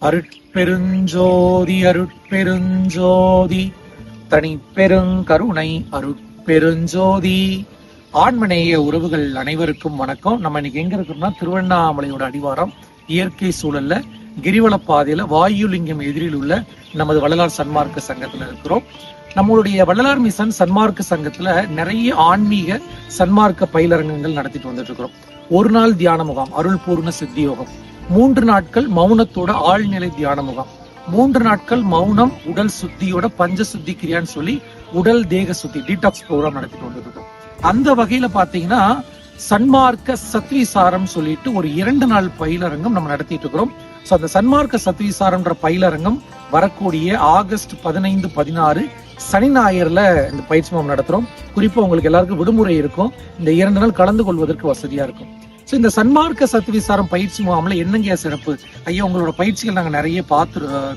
அருட்பெருஞ்சோதி அருட்பெருஞ்சோதி தனி பெருங்கருணை அருட்பெருஞ்சோதி. ஆன்மநேய உறவுகள் அனைவருக்கும் வணக்கம். நம்ம இன்னைக்கு எங்க இருக்கோம்னா திருவண்ணாமலையோட அடிவாரம் இயற்கை சூழல்ல கிரிவல பாதையில வாயுலிங்கம் எதிரில் உள்ள நமது வள்ளலார் சன்மார்க்க சங்கத்துல இருக்கிறோம். நம்மளுடைய வள்ளலார் மிஷன் சன்மார்க்க சங்கத்துல நிறைய ஆன்மீக சன்மார்க்க பயிலரங்கங்கள் நடத்திட்டு வந்துட்டு இருக்கிறோம். ஒரு நாள் தியான முகாம் அருள் பூர்ண சித்தி யோகம், 3 நாட்கள் மௌனத்தோட ஆழ்நிலை தியான முகாம், 3 நாட்கள் மௌனம் உடல் சுத்தியோட பஞ்ச சுத்தி கிரியான்னு சொல்லி உடல் தேக சுத்தி டீடாக்ஸ் ப்ரோக்ராம் நடத்திட்டு வந்துருக்கோம். அந்த வகையில பாத்தீங்கன்னா சன்மார்க்க சத்விசாரம் சொல்லிட்டு ஒரு 2 நாள் பயிலரங்கம் நம்ம நடத்திட்டு இருக்கிறோம். சோ அந்த சன்மார்க்க சத்விசாரம்ன்ற பயிலரங்கம் வரக்கூடிய ஆகஸ்ட் 15, 16 சனி ஞாயிறுல இந்த பயிற்சி முகாம் நடத்துறோம். குறிப்பா உங்களுக்கு எல்லாருக்கும் விடுமுறை இருக்கும். இந்த 2 நாள் கலந்து கொள்வதற்கு வசதியா இருக்கும். ஸோ இந்த சன்மார்க்க சத்விசாரம் பயிற்சி முகாம்ல என்னங்க சிறப்பு? ஐயா, உங்களோட பயிற்சிகள் நாங்கள் நிறைய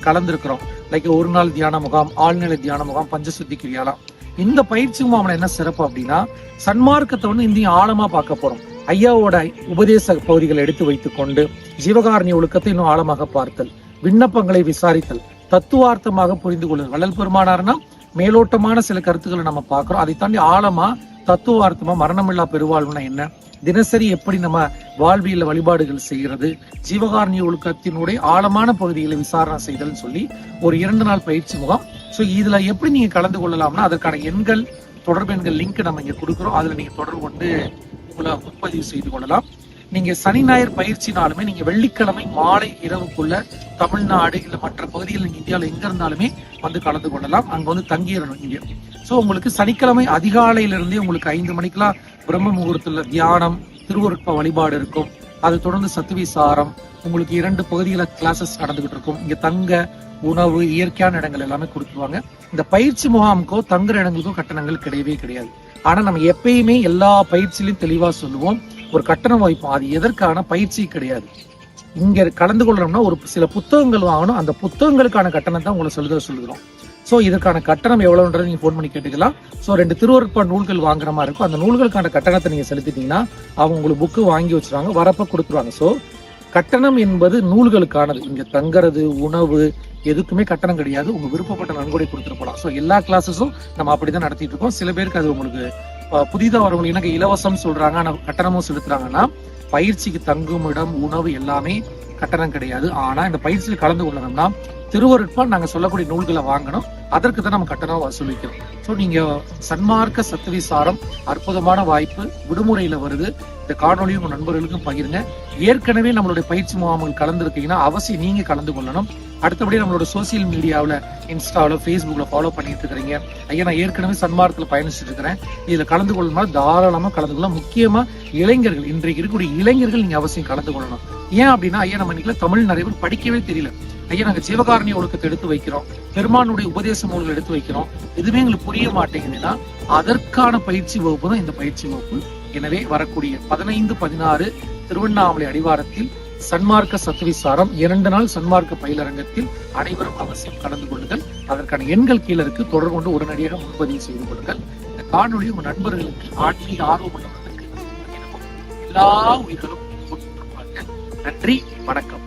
கலந்துருக்கிறோம். லைக் ஒரு நாள் தியான முகாம், ஆழ்நிலை தியான முகாம், பஞ்சசுத்தி கிரியாலாம். இந்த பயிற்சி முகாம்ல என்ன சிறப்பு அப்படின்னா, சன்மார்க்கத்தை இந்திய ஆழமா பார்க்க போறோம். ஐயாவோட உபதேச பகுதிகளை எடுத்து வைத்துக் கொண்டு ஜீவகாரணிய ஒழுக்கத்தை இன்னும் ஆழமாக பார்த்தல், விண்ணப்பங்களை விசாரித்தல், தத்துவார்த்தமாக புரிந்து கொள்ளுதல். வள்ளல் பெருமானார்னா மேலோட்டமான சில கருத்துக்களை நம்ம பார்க்கிறோம். அதை தாண்டி ஆழமா தத்துவார்த்தமா மரணமில்லா பெருவாழ்வுனா என்ன, தினசரி எப்படி நம்ம வாழ்வியல் வழிபாடுகள் செய்கிறது, ஜீவகாரணிய ஒழுக்கத்தினுடைய ஆழமான பகுதிகளை விசாரணை செய்தல் சொல்லி ஒரு 2 நாள் பயிற்சி முகாம். ஸோ இதுல எப்படி நீங்க கலந்து கொள்ளலாம்னா, அதற்கான எண்கள், தொடர்பு எண்கள் லிங்க் நம்ம இங்க கொடுக்குறோம். அதுல நீங்க தொடர்பு கொண்டு உங்களை முன்பதிவு செய்து கொள்ளலாம். நீங்க சனி ஞாயிறு பயிற்சினாலுமே நீங்க வெள்ளிக்கிழமை மாலை இரவுக்குள்ள தமிழ்நாடு இல்ல மற்ற பகுதிகள் நீங்க இந்தியாவில் எங்க இருந்தாலுமே கலந்து கொள்ளலாம். அங்க தங்கிடணும் இங்க. சோ உங்களுக்கு சனிக்கிழமை அதிகாலையிலிருந்தே உங்களுக்கு 5 மணிக்கெல்லாம் பிரம்ம முகூர்த்தத்துல தியானம், திருவருட்ப வழிபாடு இருக்கும். அதை தொடர்ந்து சத்துவிசாரம், உங்களுக்கு 2 பகுதிகள கிளாஸஸ் நடந்துகிட்டு இருக்கும். இங்க தங்க, உணவு, இயற்கையான இடங்கள் எல்லாமே கொடுத்துருவாங்க. இந்த பயிற்சி முகாமுக்கோ தங்குற இடங்களுக்கோ கட்டணங்கள் கிடையவே கிடையாது. ஆனா நம்ம எப்பயுமே எல்லா பயிற்சியிலும் தெளிவா சொல்லுவோம், ஒரு கட்டணம் வைப்போம். அது எதற்கான பயிற்சி கிடையாது. இங்க கலந்து கொள்ளணும்னா ஒரு சில புத்தகங்கள் வாங்கணும். அந்த புத்தகங்களுக்கான கட்டணம் தான் உங்களை சொல்லுகிறோம். சோ இதற்கான கட்டணம் எவ்வளவுன்றது நீங்க போன் பண்ணி கேட்டுக்கலாம். சோ 2 திருவருட்பா நூல்கள் வாங்குற மாதிரி இருக்கும். அந்த நூல்களுக்கான கட்டணத்தை நீங்க செலுத்திட்டீங்கன்னா அவங்க உங்களுக்கு புக்கு வாங்கி வச்சிருவாங்க, வரப்ப கொடுத்துருவாங்க. சோ கட்டணம் என்பது நூல்களுக்கானது. இங்க தங்குறது, உணவு எதுக்குமே கட்டணம் கிடையாது. உங்க விருப்பப்பட்ட நன்கொடை கொடுத்துட்டு போகலாம். ஸோ எல்லா கிளாஸஸும் நம்ம அப்படிதான் நடத்திட்டு இருக்கோம். சில பேருக்கு அது உங்களுக்கு புதிதாக வரவங்களுக்கு எனக்கு இலவசம் சொல்றாங்க, ஆனா கட்டணமும் செலுத்துறாங்கன்னா, பயிற்சிக்கு தங்கும் இடம், உணவு எல்லாமே கட்டணம் கிடையாது. ஆனா இந்த பயிற்சியில் கலந்து கொள்ளணும்னா திருவருட்பா நாங்க சொல்லக்கூடிய நூல்களை வாங்கணும். அதற்கு தான் நம்ம கட்டணம் வசூலிக்கிறோம். ஸோ நீங்க சன்மார்க்க சத்விசாரம் அற்புதமான வாய்ப்பு, விடுமுறையில வருது. இந்த காணொலியும் உங்க நண்பர்களுக்கும் பகிருங்க. ஏற்கனவே நம்மளுடைய பயிற்சி முகாம்கள் கலந்துருக்கீங்கன்னா அவசியம் நீங்க கலந்து கொள்ளணும். அடுத்தபடி நம்மளோட சோசியல் மீடியாவில், இன்ஸ்டாவில், ஃபேஸ்புக்ல ஃபாலோ பண்ணிட்டு இருக்கிறீங்க. ஐயா, நான் ஏற்கனவே சன்மார்க்கத்தில் பயணிச்சுட்டு இருக்கிறேன், இதுல கலந்து கொள்ளணும், தாராளமா கலந்து கொள்ளலாம். முக்கியமா இளைஞர்கள், இன்றைக்கு இருக்கக்கூடிய இளைஞர்கள் நீங்க அவசியம் கலந்து கொள்ளணும். ஏன் அப்படின்னா, ஐயா நம்ம இன்னைக்கு தமிழ் நிறைய பேர் படிக்கவே தெரியல. ஐயா, நாங்க ஜீவகாரணிய ஒழுக்கத்தை எடுத்து வைக்கிறோம், பெருமானுடைய உபதேச நூல்கள் எடுத்து வைக்கிறோம், எதுவுமே எங்களுக்கு புரிய மாட்டேங்குதுன்னா அதற்கான பயிற்சி வகுப்பு தான் இந்த பயிற்சி வகுப்பு. எனவே வரக்கூடிய 15, 16 திருவண்ணாமலை அடிவாரத்தில் சன்மார்க்க சத்விசாரம் 2 நாள் சன்மார்க்க பயிலரங்கத்தில் அனைவரும் அவசியம் கலந்து கொள்ளுங்கள். அதற்கான எண்கள் கீழே இருக்கு, தொடர்பு கொண்டு உடனடியாக முன்பதிவு செய்து கொள்ளுங்கள். இந்த காணொலி உங்க நண்பர்களுக்கு, ஆன்மீக ஆர்வம் உள்ளவர்களுக்கு எல்லா உயிர்களும் நன்றி, வணக்கம்.